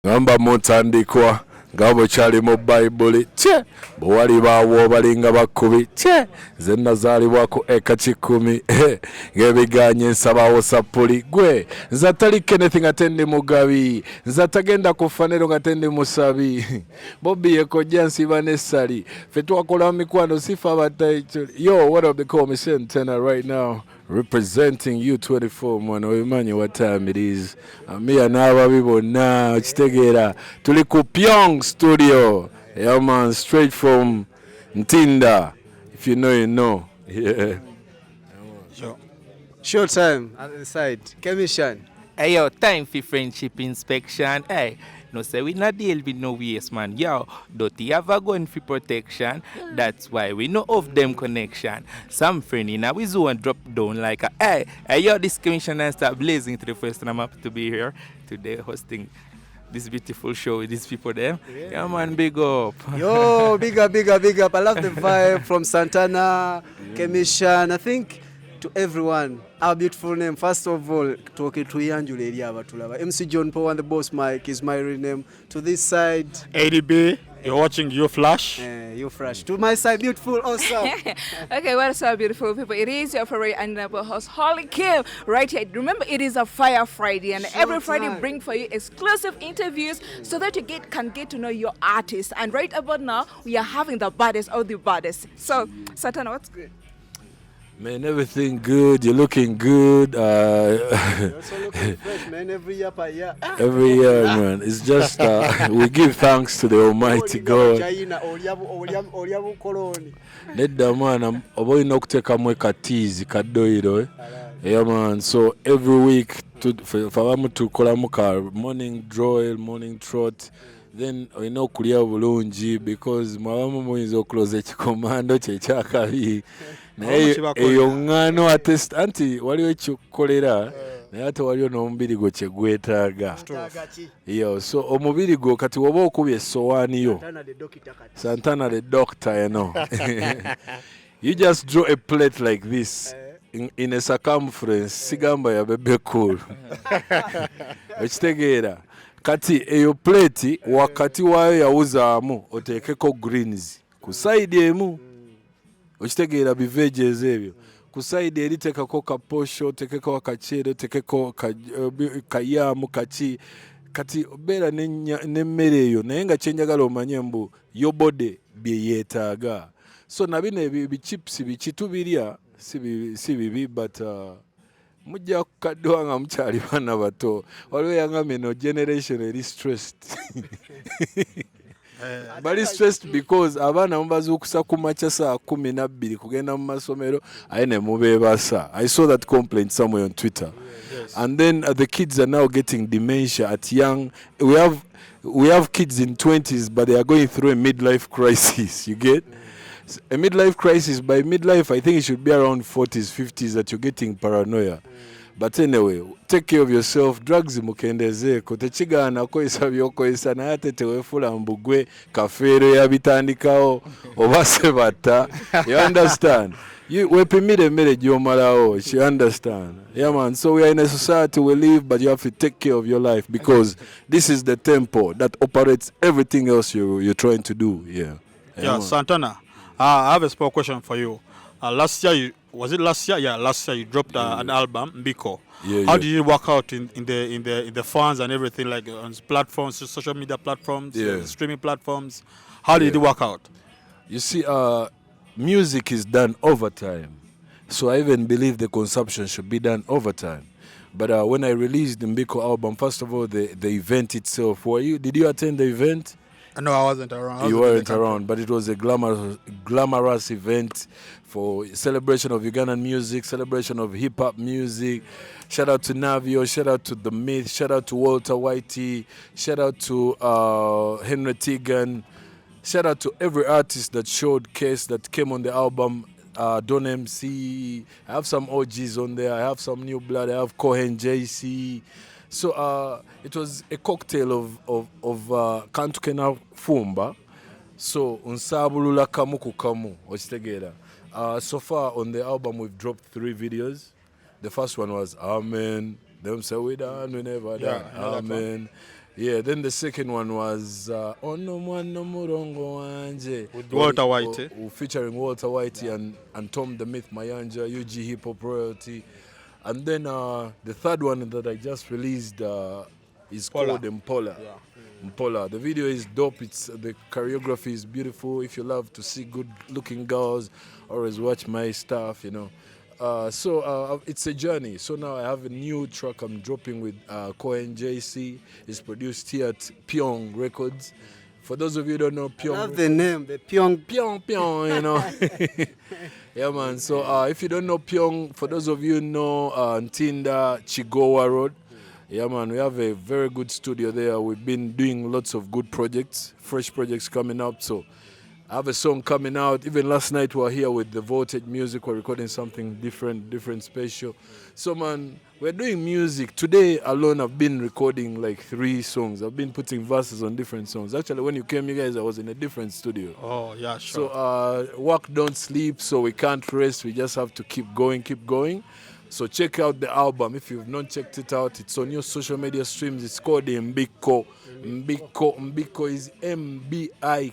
Ngamba mutandikwa ngabo kyali mu Bible che bwali bawo balinga bakubi che zenna zalibwako eka 10 ngebiganye nsabawo sapuli gwe nzatali Kenneth ngatendi mugabi nzatagenda kufanero ngatendi musabi Bobby ekojja nsiba nesali fe twakola mikwano sifa batayicho yo what up the Kemishan Santana right now representing U24 mwana wemanyi what time it is amia n'ababi bonna okitegeera tuli ku Pyong studio yeah man straight from Ntinda if you know you know yeah short time at the side Kemishan. Hey yo, time for friendship inspection. Hey, no say we not deal with no waste man. Yo, don't you have a gun for protection? That's why we know of them connection. Some friend in our zone drop down like a hey yo, this commission and start blazing to the first and I'm happy to be here today hosting this beautiful show with these people there. Yeah man, big up. Yo, big up. I love the vibe from Santana, Kemishan. I think to everyone, our beautiful name. First of all, talking to Yanjule Eliava Tulava. MC John Paul and the Boss Mike is my real name. To this side, Eddy, you're watching You Flash. You Flash. To my side, beautiful, awesome. Okay, what's up, beautiful people? It is your favorite and host, Holly Kim, right here. Remember, it is a Fire Friday, and every Friday bring for you exclusive interviews so that you can get to know your artist. And right about now, we are having the baddest of the baddest. So, Santana, what's good? Man, everything good. You're looking good. You're also looking fresh, man. Every year per year. Every year, man. It's just we give thanks to the Almighty God. Nedda man, oboyina okuteekamu ekatiizi kaddoyiro. Yeah, man. So every week, fabamu tukolamu ka morning draw, morning trot. Then olina okulya bulungi because mwabamu muyinza okuloza ekikomando kye kyakabi. Naye eyo ngano atest anti waliwo ekyokolera naye ate waliwo n'omubiri gwo kye gwetaaga. Yo, so omubiri gwo kati woba okubye essowaani yo Santana the doctor, you know. You just draw a plate like this in a circumference sigamba ya bebe cool. Okitegeera kati eyo plate wakati waayo yawuzaamu oteekeko greens ku side emu. Okitegeera biveges ebyo ku side eri tekako kaposho tekeko akachere tekeko kayamu kachi kati obeera n'emmere eyo naye nga kyenjagala omanye mbu yo bode bye yeetaaga so nabino bichips bikitubirya si bibi but mujja kukaddiwa nga mukyali baana bato waliwo yangambye no generation eri stressed. Bali stressed because abaana mubazuukusa ku makya saa 12 kugenda mu masomero aye ne mubeebasa. I saw that complaint somewhere on Twitter. Yes. And then the kids are now getting dementia at young. We have kids in 20s but they are going through a midlife crisis. You get? A midlife crisis. By midlife I think it should be around 40s, 50s that you're getting paranoia. But anyway, take care of yourself. Drugs mukendezeeko tekigaana koyesa byokoyesa naye ate teweefula mbugwe kafeero yabitandikawo oba sebata. You understand? Weepimire emmere gy'omalawo. You understand? Yeah man, so we are in a society we live but you have to take care of your life because this is the tempo that operates everything else you're trying to do. Yeah, Santana, I have a small question for you. Last year, was it last year? Yeah, last year you dropped an album, Mbiko. How did it work out in the fans and everything, like on platforms, social media platforms, streaming platforms? How did it work out? You see, music is done over time, so I even believe the consumption should be done over time. But when I released the Mbiko album, first of all, the event itself, did you attend the event? No, I wasn't around. You weren't around, but it was a glamorous event for celebration of Ugandan music, celebration of hip-hop music. Shout out to Navio, shout out to The Myth, shout out to Walter Whitey, shout out to Henry Tegan, shout out to every artist that showed case that came on the album. Don MC, I have some OGs on there, I have some new blood, I have Cohen JC. So it was a cocktail of kantukena fumba. So unsabulula kamu ku kamu okitegeera. So far on the album we've dropped 3 videos. The first one was Amen. Them say we done, we never done. Amen. Yeah, then the second one was Ono Mwana Murongo Wanje. With Walter White. Featuring Walter White and Tom the Myth Mayanja, UG Hip Hop Royalty. And then the third one that I just released is called Mpola. Yeah. Mpola. The video is dope. The choreography is beautiful. If you love to see good looking girls, always watch my stuff, you know. So it's a journey. So now I have a new track I'm dropping with Cohen JC. It's produced here at Pyong Records. For those of you who don't know Pyong, I love the name, the Pyong. Pyong, you know. Yeah, man. So if you don't know Pyong, for those of you who know Ntinda Chigowa Road, yeah, man, we have a very good studio there. We've been doing lots of good projects, fresh projects coming up. So I have a song coming out. Even last night we were here with the Voltage Music. We're recording something different, special. So, man, we're doing music. Today alone, I've been recording like 3 songs. I've been putting verses on different songs. Actually, when you came, you guys, I was in a different studio. Oh, yeah, sure. So, work don't sleep, so we can't rest. We just have to keep going. So check out the album. If you've not checked it out, it's on your social media streams. It's called Mbiko. Mbiko is Mbikko.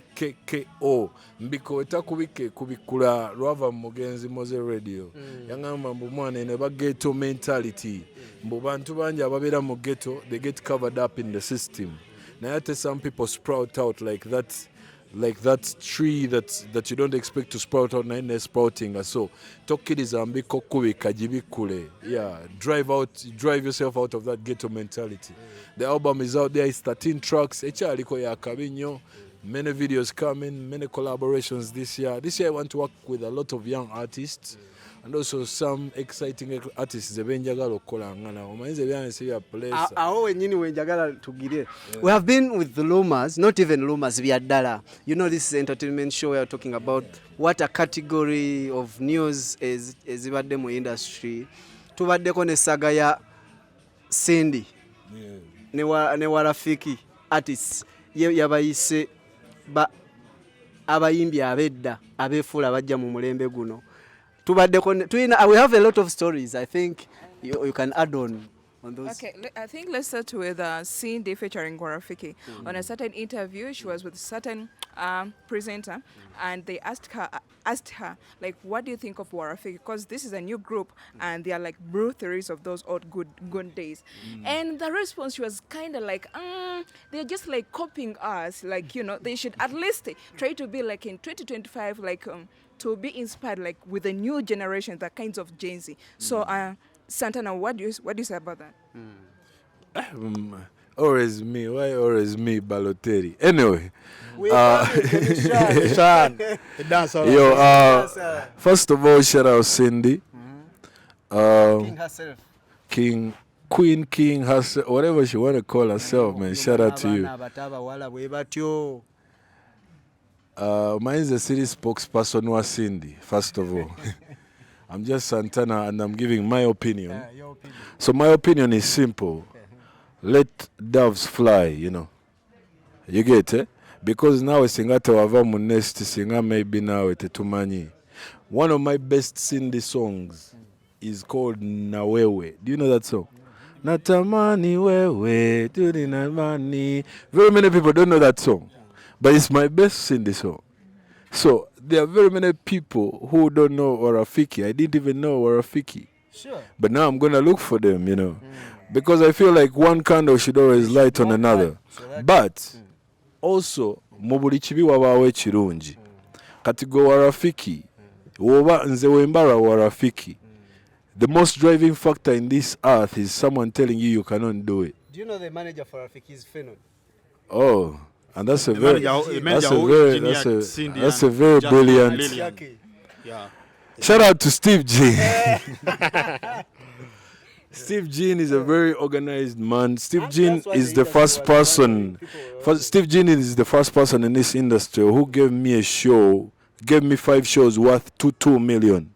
Mbiko etakubike kubikula lwava mugenzi Moze Radio. Yangamba mbu mwana ene ghetto mentality. Mbu bantu banja ababera mu ghetto, they get covered up in the system. Now yate some people sprout out like that tree that you don't expect to sprout out na sprouting. So tokkiriza Mbiko kubika jibikule. Yeah, drive yourself out of that ghetto mentality. The album is out there. It's 13 tracks. Echaliko ya kabinyo. Many videos coming, many collaborations this year. This year I want to work with a lot of young artists and also some exciting artists. We have been with the Lumas, not even Lumas, we are Dala. You know, this is an entertainment show. We are talking about what a category of news is about the industry. Tubadde ne saga ya Cindy. Ne warafiki artists yabayise abayimbi abedda abefula bajja mu mulembe guno. We have a lot of stories. I think you can add on those. Okay, I think let's start with Cindy featuring Gorafiki. On a certain interview, she was with a certain presenter, and they asked her, like, what do you think of Gorafiki? Because this is a new group, and they are like brew theories of those old good days. And the response, she was kind of like, they're just like copying us. Like, you know, they should at least try to be like in 2025, like to be inspired like with the new generation, the kinds of Gen Z. So, Santana, what do you say about that? Always me. Why always me, Balotelli? Anyway. First of all, shout out Cindy. King herself. Queen herself, whatever she want to call herself, man. Shout out to you. Mine is the city spokesperson who is Cindy, first of all. I'm just Santana and I'm giving my opinion. Your opinion. So my opinion is simple. Let doves fly, you know. You get it? Because now singata wava mu nest singa maybe now tetumanyi. One of my best Cindy songs is called Nawewe. Do you know that song? Natamani wewe, tuninamani. Very many people don't know that song. But it's my best Cindy song. So there are very many people who don't know Warafiki. I didn't even know Warafiki. Sure. But now I'm going to look for them, you know. Because I feel like one candle should always light on another. But also, mubuli chibi wabawe chirunji. Katigo Warafiki. Woba nze wembara Warafiki. The most driving factor in this earth is someone telling you cannot do it. Do you know the manager for Warafiki is Fenon? Oh. And that's a very brilliant. Yeah. Shout out to Steve Jean. Steve Jean is a very organized man. Steve Jean is the first person. Steve Jean is the first person in this industry who gave me a show, gave me 5 shows worth 2 million.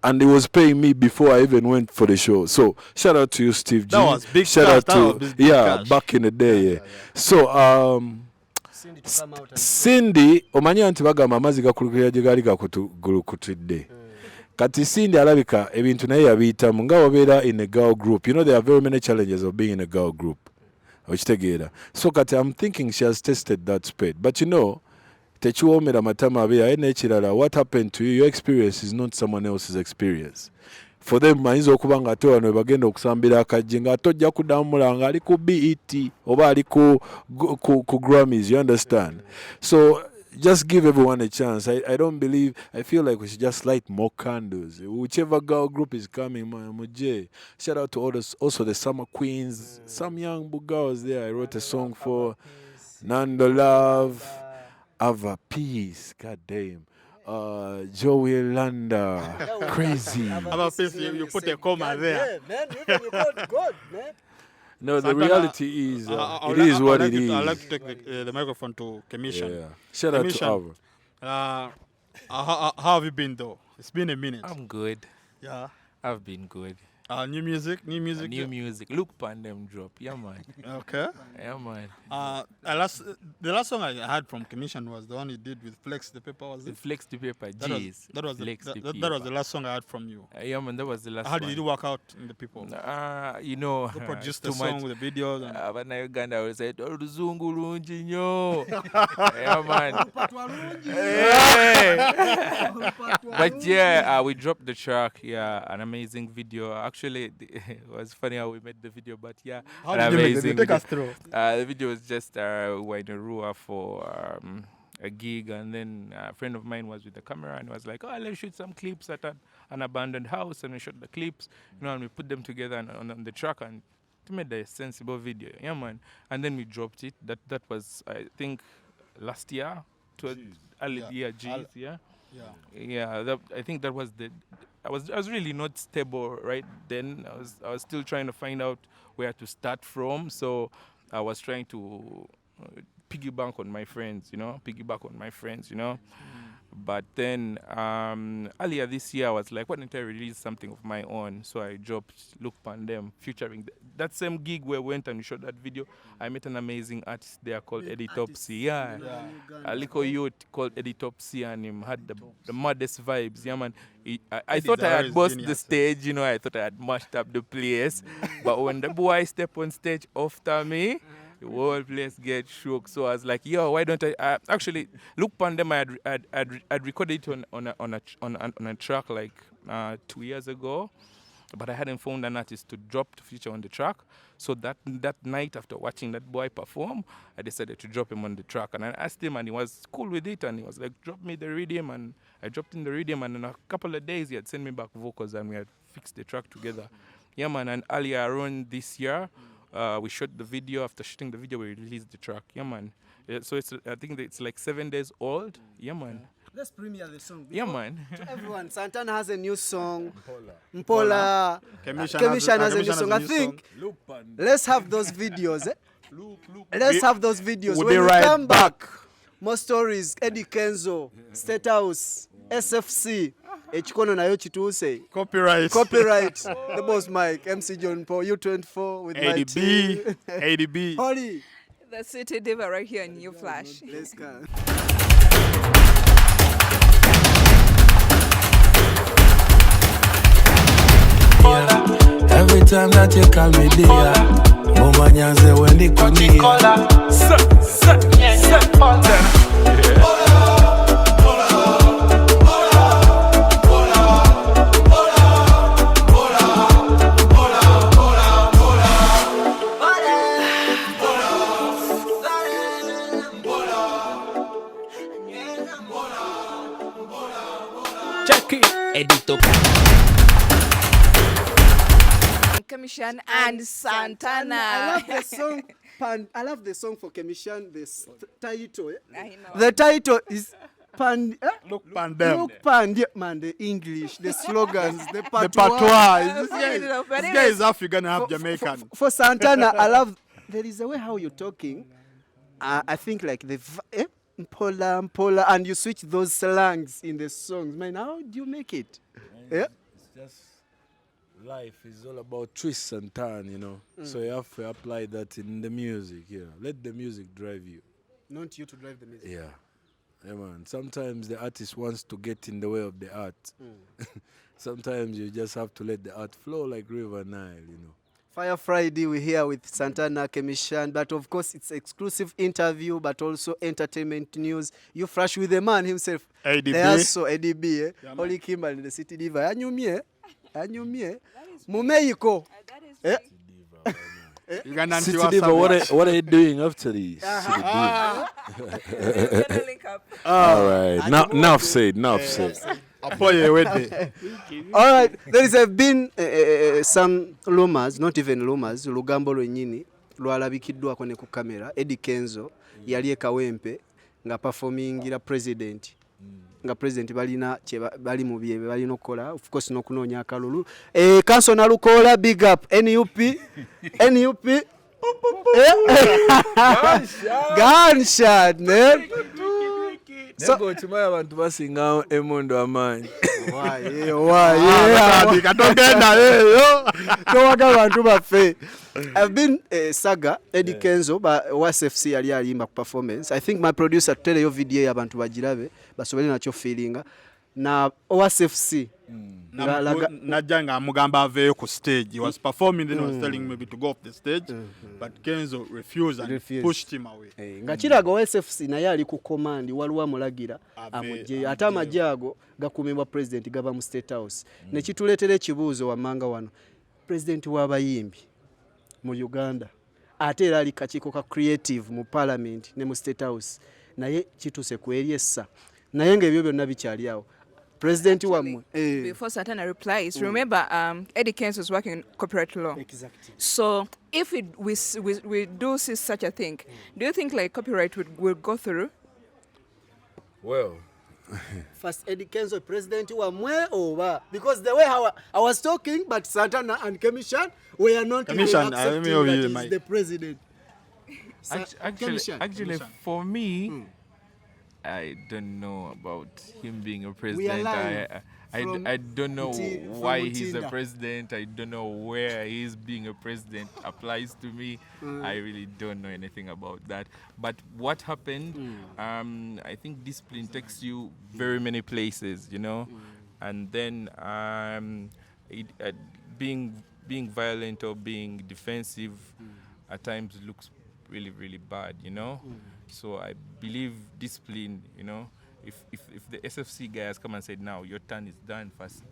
And he was paying me before I even went for the show. So shout out to you, Steve G. That was big shout cash. out to Cash. Back in the day. Yeah. So Cindy omanya nti bagamba amazzi gakulukira gye gali gakutulukutidde. Kati Cindy alabika ebintu naye yabiyitamu nga wabeera in a girl group. You know there are very many challenges of being in a girl group. okitegeera. So kati I'm thinking she has tested that spade, but you know, tekiwoomera matama abiri aye n'ekirala, what happened to you, your experience is not someone else's experience. For them ayinza okuba nga ate wano we bagenda okusambira akajje nga ate ojja kudamula nga ali ku BET oba ali ku Grammys, you understand? So just give everyone a chance. I don't believe, I feel like we should just light more candles. Whichever girl group is coming, Muje. Shout out to all also the Summer Queens, some young girls there. I wrote a song for Nando Love, Ava Peace, god damn. Joey Landa, crazy. About this, you put a comma there. Man, even you got God, man. No, the Santana, reality is, it is what it is. I'd like to take the microphone to Kemishan. Yeah. Shout out to Kemishan, Ava. how have you been though? It's been a minute. I'm good. Yeah. I've been good. New music. New music. Look Pandem drop. Yeah, man. Okay. Yeah, man. The last song I heard from Kemishan was the one he did with Flex the Paper. Was The it? Flex the paper. That Jeez. was Flex the that was paper. the last song I heard from you. Yeah, man. That was the last How one. did it work out in the people? You know, Who produced too the song much. with the videos? And Abana Uganda will say, "Oluzungu lungi nnyo." Yeah, man. Hey. But yeah, we dropped the track. Yeah, an amazing video. Actually, it was funny how we made the video, but yeah, how an did you make the amazing video? Take us video. through. The video was just we were in Arua for a gig, and then a friend of mine was with the camera and was like, "Oh, let's shoot some clips at an abandoned house," and we shot the clips, you know, and we put them together on the track and it made a sensible video. Yeah, man. And then we dropped it. That was, I think, last year, early year, G's, yeah. Yeah, I think that was I was really not stable right then. I was still trying to find out where to start from. So I was trying to piggyback on my friends, you know. But then earlier this year, I was like, why don't I release something of my own? So I dropped Look Pandem, featuring that same gig where I went and we shot that video. I met an amazing artist there called Eddy Topsy. Yeah. A little youth called Eddy Topsy, and him had the maddest vibes. Yeah, man. I thought I had bossed the stage, you know. I thought I had mashed up the place. But when the boy stepped on stage after me, the whole place get shook. So I was like, yo, why don't I actually Look Pandem? I'd recorded it on a track like 2 years ago, but I hadn't found an artist to drop the feature on the track. So that night, after watching that boy perform, I decided to drop him on the track. And I asked him, and he was cool with it. And he was like, drop me the rhythm. And I dropped in the rhythm. And in a couple of days, he had sent me back vocals, and we had fixed the track together. Yeah, man. And earlier on this year, we shot the video. After shooting the video, we released the track. Yeah, man. So I think it's like 7 days old. Yeah, man. Let's premiere the song. Yeah, man. To everyone, Santana has a new song. Mpola. Kemishan Has a new song. I think let's have those videos. Let's have those videos. We'll when be we right come back, more stories. Eddy, Kenzo, State House, SFC. Echikono nayo chituse. Copyright. The boss Mike, MC John Paul, U24 with my team. ADB. Holly. The City Diva right here on New Flash. Let's go. Every time that you call me dear, Mama nyanze when they come Check it. Edit up. Kemishan and Santana. I love the song. I love the song for Kemishan. The title. I know. The title is Look Pandem. Look Pandem. Man, the English, the slogans, the The patois. patois. But This guy is African and half Jamaican. For Santana, I love. There is a way how you're talking. I think like the Mpola, and you switch those slangs in the songs. Man, how do you make it? Yeah. It's just life is all about twists and turns, you know. So you have to apply that in the music. Yeah, let the music drive you. Not you to drive the music. Yeah. Yeah, man. Sometimes the artist wants to get in the way of the art. Sometimes you just have to let the art flow like River Nile, you know. Fire Friday, we're here with Santana, Kemishan, but of course it's exclusive interview, but also entertainment news. You fresh with the man himself. Eddy. Also Eddy, eh? Holy Kimberly in the city diva. Anyumie. Mumeiko. Eh? City Diva, what are you doing after this? All right. Now, enough said. All right, there has been some rumors, not even rumors, lugambo lwenyini lwalabikiddwa kone ku kamera. Eddy Kenzo yali Kawempe nga performingira president. Nga president balina bali mu bye balina okola, of course n'okunoonya akalulu. Kanso nalukola, big up NUP. Gunshot, man. So chimaya abantu basinga emondo amanyi. I've been saga Eddy Kenzo ba WASFC yali alimba ku performance. I think my producer tell you video y'abantu bagirabe basobole nacho feelinga na WASFC Najanga Mugamba aveyo ku stage. He was performing, then he was telling me to go off the stage, but Kenzo refused and pushed him away. Nga kiraga WASFC naye ali ku command waliwo amulagira amuje ate amajago gakumibwa president gaba mu State House. Ne kituletera ekibuuzo wamanga wano. President w'abayimbi mu Uganda ate era ali kakiiko ka creative mu parliament ne mu State House naye kituse kweriessa naye ng'ebyo byonna bikyali awo. President wamwe before Santana replies, remember Eddy Kenzo is working in copyright law. Exactly. So if we do see such a thing, do you think like copyright will go through? Well, first Eddy Kenzo president wamwe over because the way I was talking, but Santana and Kemishan were not Kemishan, accepting that he's the president. Actually, for me, I don't know about him being a president. I don't know why he's a president. I don't know where he's being a president applies to me. I really don't know anything about that. But what happened, I think discipline takes you very many places, you know. And then being violent or being defensive at times looks really, really bad, you know. So I believe discipline, you know. If the SFC guy has come and said, now your turn is done, first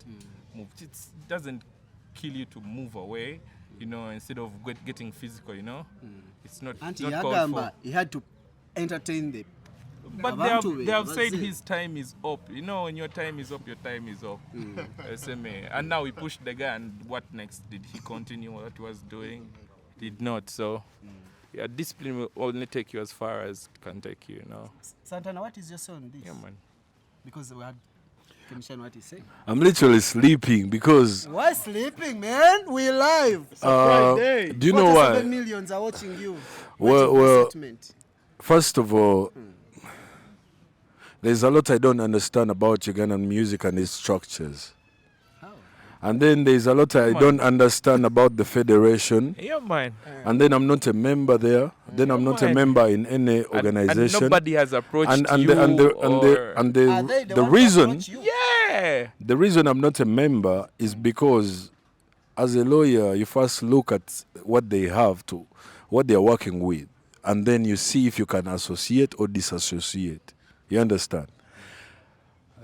move. It doesn't kill you to move away, you know, instead of getting physical, you know. It's not called for. He had to entertain them. But they have said his time is up. You know, when your time is up, your time is up. And now we pushed the guy, and what next? Did he continue what he was doing? Did not, so... Yeah, discipline will only take you as far as it can take you, you know. Santana, what is your son? This? Yeah, man. Because we had Kemishan, what he say? I'm literally sleeping because... Why sleeping, man? We live. It's a Friday. Do you know why? 7 millions are watching you. Well, first of all, there's a lot I don't understand about Ugandan music and its structures. And then there's a lot I don't understand about the federation. Yeah, man. And then I'm not a member there. Then I'm not a member in any organization. And nobody has approached and you. The reason, the reason I'm not a member is because, as a lawyer, you first look at what they have to, what they are working with, and then you see if you can associate or disassociate. You understand?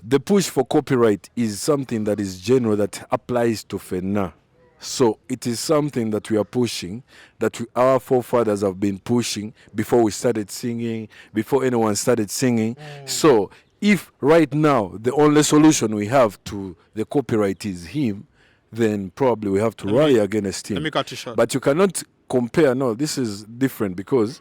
The push for copyright is something that is general, that applies to FENA. So it is something that we are pushing, that our forefathers have been pushing before we started singing, before anyone started singing. So if right now the only solution we have to the copyright is him, then probably we have to rally against him. Let me cut you short. But you cannot compare. No, this is different because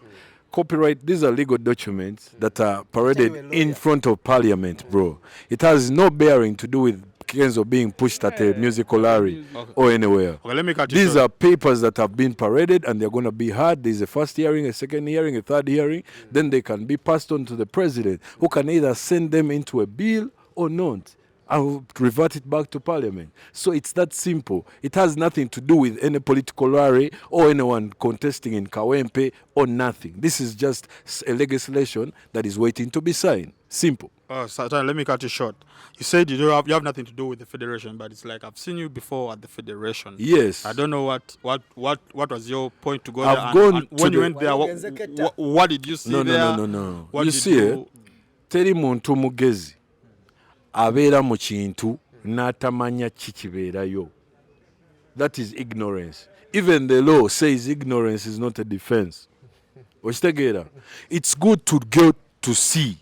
copyright, these are legal documents that are paraded in front of parliament, bro. It has no bearing to do with Kenzo being pushed at a musical rally or anywhere. Okay, let me cut you These short. are papers that have been paraded and they're going to be heard. There's a first hearing, a second hearing, a third hearing. Then they can be passed on to the president, who can either send them into a bill or not, and revert it back to parliament. So it's that simple. It has nothing to do with any political rally or anyone contesting in Kawempe or nothing. This is just a legislation that is waiting to be signed. Simple. Santana, let me cut you short. You said you have nothing to do with the federation, but it's like I've seen you before at the federation. Yes. I don't know what was your point to go I've there. gone And to when you the- went there, what did you see No, there? no, no, no, no. What You did see, teri muntu mugezi abeera mu kintu n'atamanya kikibeerayo. That is ignorance. Even the law says ignorance is not a defense. Okitegeera? It's good to go to see.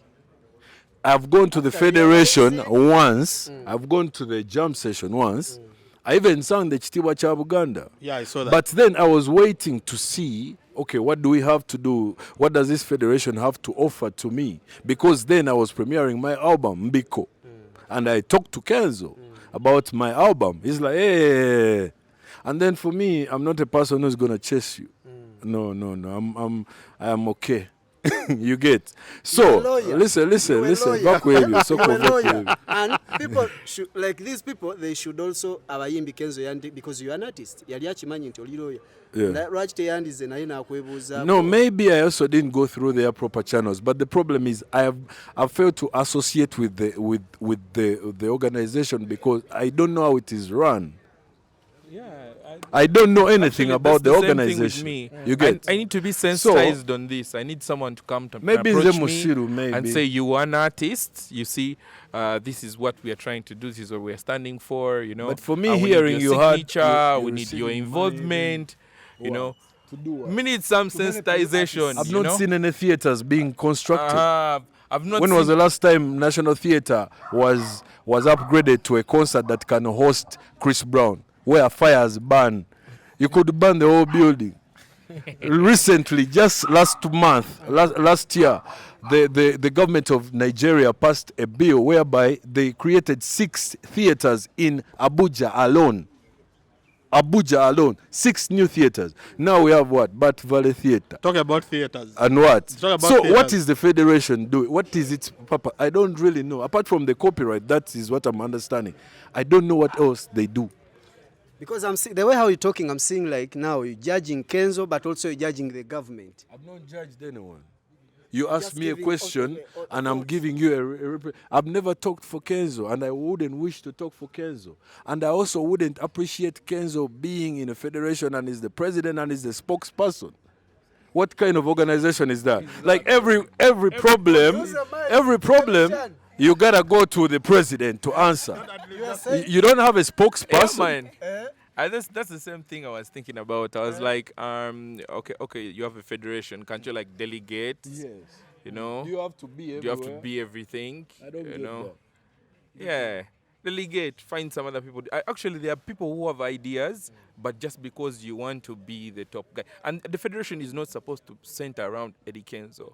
I've gone to the federation once. I've gone to the jam session once. I even sang the Chitiwa cha Buganda. Yeah, I saw that. But then I was waiting to see, okay, what do we have to do? What does this federation have to offer to me? Because then I was premiering my album, Mbiko. And I talked to Kenzo about my album. He's like, hey. And then for me, I'm not a person who's going to chase you. No. I'm okay. You get. So, listen. Back with you. So, You're a back lawyer. with you. And people should, like these people, they should also abayimbi Kenzo yandi because you're an artist. Yali achimanyi nti oli lawyer. Yeah. Lwaki teyandize naye nakwebuuza. No, maybe I also didn't go through their proper channels, but the problem is I've failed to associate with the organization because I don't know how it is run. I don't know anything about the organization. Me. You get. I need to be sensitized on this. I need someone to come to Maybe approach Nze me Musiru, maybe. and say, you are an artist. You see, this is what we are trying to do. This is what we are standing for. You know. But for me, we need hearing your you had- signature, you we need your receiving involvement. You know. To do what? We need some sensitization. I've you not know? seen any theaters being constructed. I've not When seen was the last time National Theatre was upgraded to a concert that can host Chris Brown, where fires burn? You could burn the whole building. Recently, just last year, the government of Nigeria passed a bill whereby they created 6 theaters in Abuja alone. 6 new theaters. Now we have what? Bat Valley Theatre. Talk about theaters. And what? Talk about So theaters. what is the federation doing? What is its purpose? I don't really know. Apart from the copyright, that is what I'm understanding. I don't know what else they do. Because the way how you're talking, I'm seeing like now you're judging Kenzo, but also you're judging the government. I've not judged anyone. You asked Just me a giving- question, okay, and I'm giving you I've never talked for Kenzo, and I wouldn't wish to talk for Kenzo. And I also wouldn't appreciate Kenzo being in a federation and is the president and is the spokesperson. What kind of organization is that? Like every problem, you gotta go to the president to answer. You don't have a spokesperson. Yeah, man. That's the same thing I was thinking about. I was like, okay, you have a federation. Can't you like delegate? Yes. You know? Do you have to be Do you have to be everything? I don't you get know? that. Yeah. Delegate. Find some other people. Actually, there are people who have ideas, but just because you want to be the top guy. And the federation is not supposed to center around Eddy Kenzo.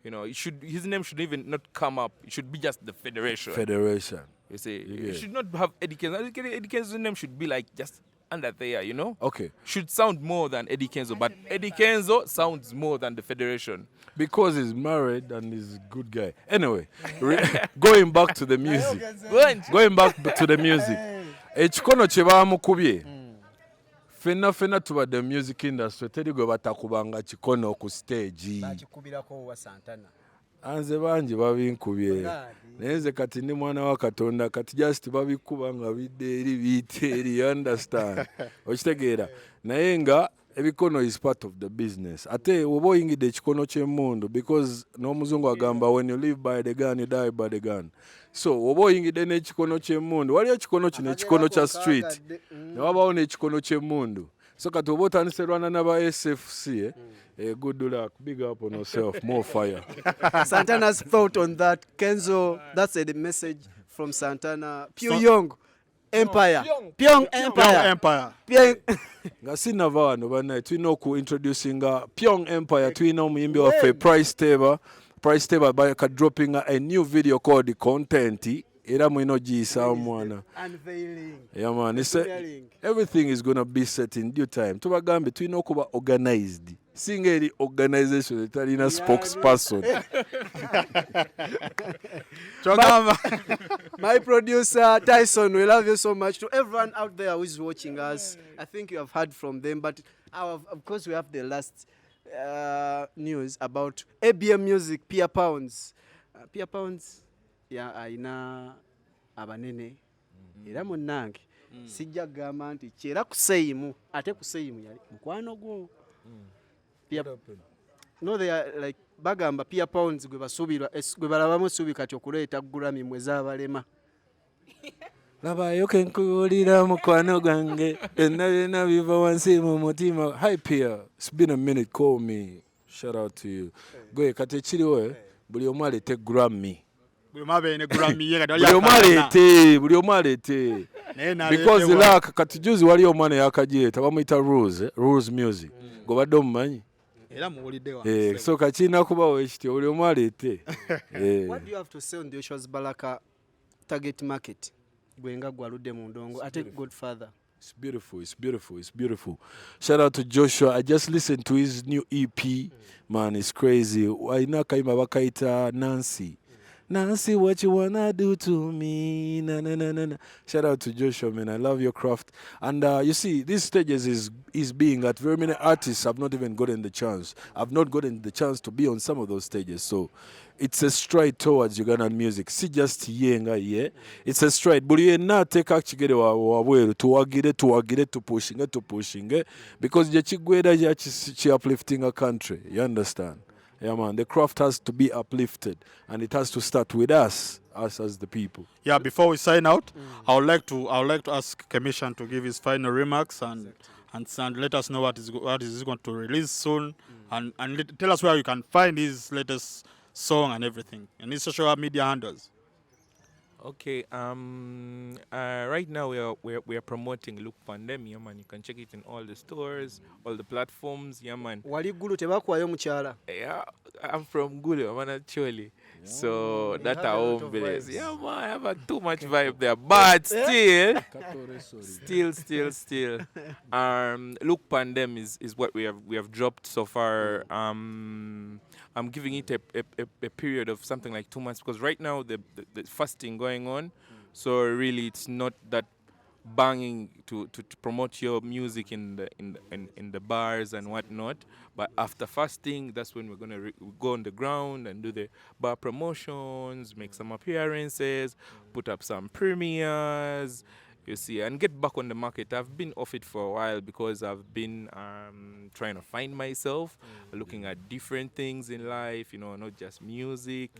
You know, his name should even not come up. It should be just the federation. Federation. You see, Yeah. you should not have Eddy Kenzo. Eddy Kenzo's name should be like just under there, you know? Okay. Should sound more than Eddy Kenzo, but Eddy Kenzo sounds more than the federation. Because he's married and he's a good guy. Anyway, going back to the music. Going back to the music. Ekikono kye baamukubye. Fenna tuba the music industry teri gwe batakubanga kikono ku stage. Bakikubirako wa Santana. Anze bangi babinkubye. Naye nze kati ndi mwana wa Katonda kati just babikuba nga bidde eri biyite eri, you understand? Okitegeera. Naye nga ebikono is part of the business. Ate oba oyingidde ekikono ky'emmundu because n'omuzungu agamba when you live by the gun you die by the gun. So oba oyingidde n'ekikono ky'emmundu waliyo ekikono kino ekikono kya street ne wabaawo n'ekikono ky'emmundu. So kati oba otandise lwana n'aba SFC good luck, big up on yourself, more fire. Santana's thought on that. Kenzo, that's the message from Santana. Pyong Empire. Pyong Empire. Pyong. Nga sinava wano banaye tulina okuintroducinga Pyong Empire, tulina omuyimbi waffe Price Table dropping a new video called Content. Era mwino ogiyisa mwana. Unveiling. Yeah man, everything is going to be set in due time. Tubagambe tulina okuba organized. Singa eri organization etalina spokesperson. My producer Tyson, we love you so much. To everyone out there who is watching us, I think you have heard from them, but of course we have the last news about ABM Music, Pierre Pounds. Pierre Pounds, alina abanene era munnange sijja kugamba nti kyera kuseyimu ate kuseyimu yali mukwano gwo. No, they are like bagamba peer pounds gwe balabamu essuubi kati okuleeta Grammy mwe zaabalema. Labayo kenkuwulira mukwano gwange byonna byonna biva wansi mu mutima. Hi Pia, it's been a minute, call me. Shout out to you. Gwe kati ekiriwo buli omu aleete Grammy. Buli omu aleete. Because like kati juzi wali omwana yakagireeta bamuyita Rules Music. Gobadde omumanyi? Era muwuliddewa. So kakirina kubawo ekityo buli omu aleete. What do you have to say on the Oshua's Balaka target market? Gwenga gwaludde mu ndongo ate Godfather. It's beautiful, it's beautiful, it's beautiful. Shout out to Joshua. I just listened to his new EP. Man, it's crazy. Waina kaima bakaita Nancy. Nancy, what you wanna do to me? Na na na na na. Shout out to Joshua, man. I love your craft. And you see, these stages is being at very many artists have not even gotten the chance. I've not gotten the chance to be on some of those stages. So it's a stride towards Ugandan music. See just yenga yeah. It's a stride. But you not take actually wabweru to pushing because je chigweda je chi uplifting a country. You understand? Yeah, man. The craft has to be uplifted, and it has to start with us as the people. Yeah. Before we sign out, I would like to ask Kemishan to give his final remarks and let us know what is going to release soon, and tell us where you can find his latest song and everything, and his social media handles. Okay. Right now we are promoting Look Pandemic. Yeah, man. You can check it in all the stores, all the platforms. Yeah, man. Wali Gulu tebakuwayo mukyala. Yeah, I'm from Gulu, man, actually. So that are home village. Yeah, man, I have too much vibe there, but still. Look Pandemic is what we have dropped so far. I'm giving it a period of something like 2 months because right now the fasting going on, so really it's not that banging to promote your music in the bars and whatnot. But after fasting, that's when we're gonna go on the ground and do the bar promotions, make some appearances, put up some premieres. You see, and get back on the market. I've been off it for a while because I've been trying to find myself, looking at different things in life, you know, not just music,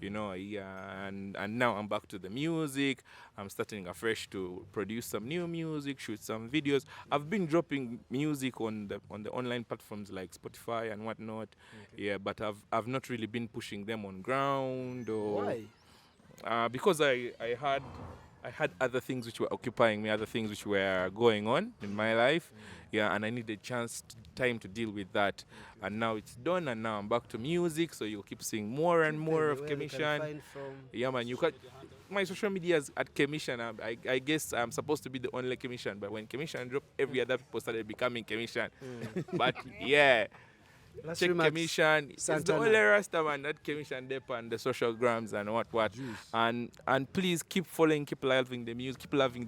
you know, yeah, and now I'm back to the music. I'm starting afresh to produce some new music, shoot some videos. I've been dropping music on the online platforms like Spotify and whatnot, yeah, but I've not really been pushing them on ground. Or Why? Because I had other things which were occupying me, other things which were going on in my life. Yeah, and I needed time to deal with that. And now it's done, and now I'm back to music, so you'll keep seeing more and more of Kemishan. Yeah, man, you can. My social media is at Kemishan. I guess I'm supposed to be the only Kemishan, but when Kemishan dropped, every other people started becoming Kemishan. But yeah. Check Kemishan. It's the only Rasta man that Kemishan Dep and the social grams and what. And please keep following, keep loving the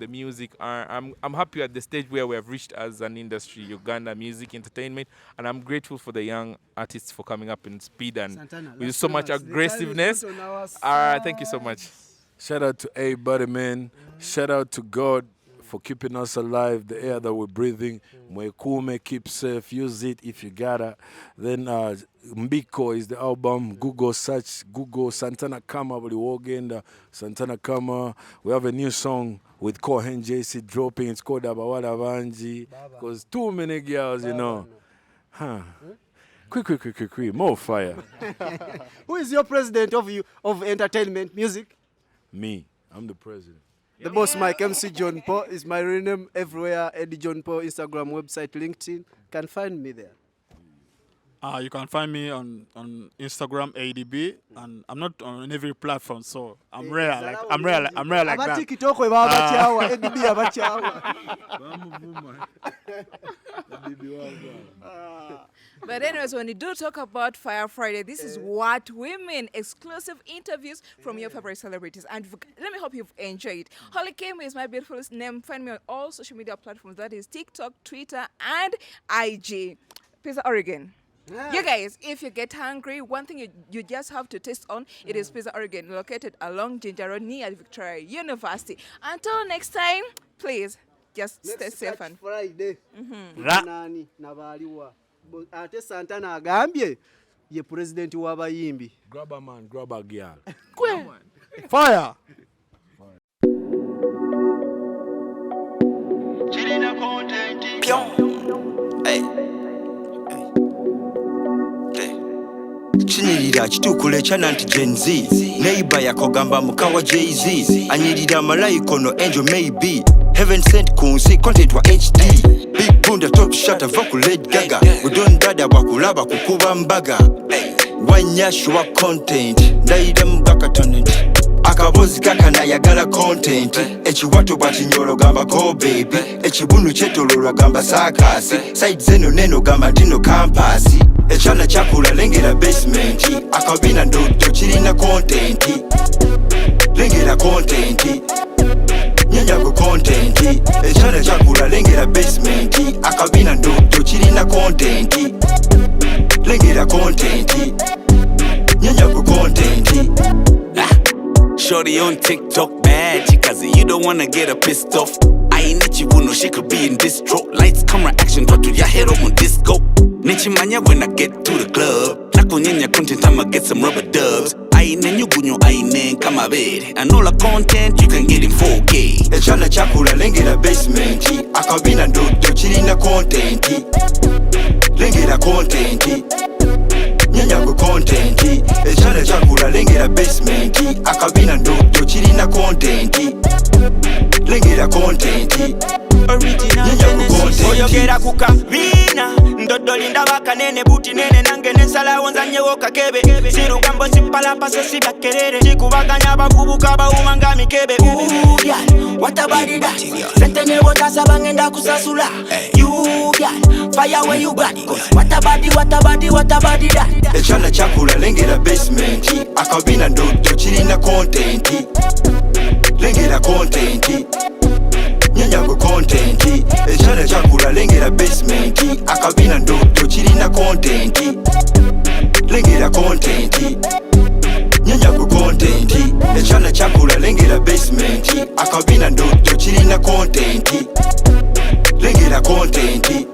music. I'm happy at the stage where we have reached as an industry, Uganda music entertainment, and I'm grateful for the young artists for coming up in speed and Santana, with so much aggressiveness. Thank you so much. Shout out to everybody, man. Shout out to God for keeping us alive, the air that we're breathing. Mwekume, keep safe, use it if you gotta. Then Mbiko is the album. Google Santana Kama, Santana Kama. We have a new song with Kohen JC dropping. It's called Abawala Banji. Because too many girls, you know. Quick. More fire. Who is your president of entertainment music? Me. I'm the president. The boss Mike, MC John Paul is my real name everywhere. Eddy John Paul, Instagram, website, LinkedIn. Can find me there. You can find me on Instagram, ADB, and I'm not on every platform, so I'm rare like that. TikTok ADB But anyways, when you do talk about Fire Friday, this is what women, exclusive interviews from your favorite celebrities. And let me hope you've enjoyed. Holly Kim is my beautiful name. Find me on all social media platforms. That is TikTok, Twitter, and IG. Peace, Oregon. You guys, if you get hungry, one thing you just have to taste on, it is Pizza Oregon, located along Ginger Road near Victoria University. Until next time, please, just stay safe. And Friday. Nani nabaliwa. Ate Santana agambye ye president w'abayimbi. Grab a man, grab a girl. Fire. Pyong. Hey. Chinyirira kitukule chana nti Gen Z neighbor yakogamba mukawa Jay-Z anyirira malayiko no angel maybe heaven sent kunsi content wa HD big bunda top shot vaku Lady Gaga udon dada wakulaba kukuba mbaga wanyashwa content ndaida mbaka tonent akabozi kaka nayagala content echiwato bwachinyolo gamba go baby echibunu chetololwa gamba sakasi side zeno neno gamba dino campus echana chakula lengera basement akabina ndoto chirina content lengera content nyanyago content echana chakula lengera basement akabina ndoto chirina content lengera content nyanyago content. Shorty on TikTok, bad chikazi, you don't wanna get her pissed off. I ain't Nichi Wuno, she could be in distro. Lights, camera, action, to your head on disco. Nichi manya when I get to the club. Nako nyenya content, I'ma get some rubber dubs. Aine nyugunyo, aine kama bed. And all the content, you can get in 4K. Echana chakula lengera basement akabina ndoto chirina content lengera content nyanyago content echana chakula lengera basement akabina ndoto chirina content lengera content original Genesis oyogera kukavina ndodo linda bakanene buti nene nange nensala wonzanye wokakebe sirugambo sipalapa sosibya kerere chikubaganya bakubuka baumanga mikebe girl what about that sentene wotasa bangenda kusasula you girl fire where you got it what about that echana chakula lengera basement akabina ndoto chirina content lengera content nyanyago content echana chakula lengera basement akabina ndoto chirina content lengera content nyanyago content echana chakula lengera basement akabina ndoto chirina content lengera content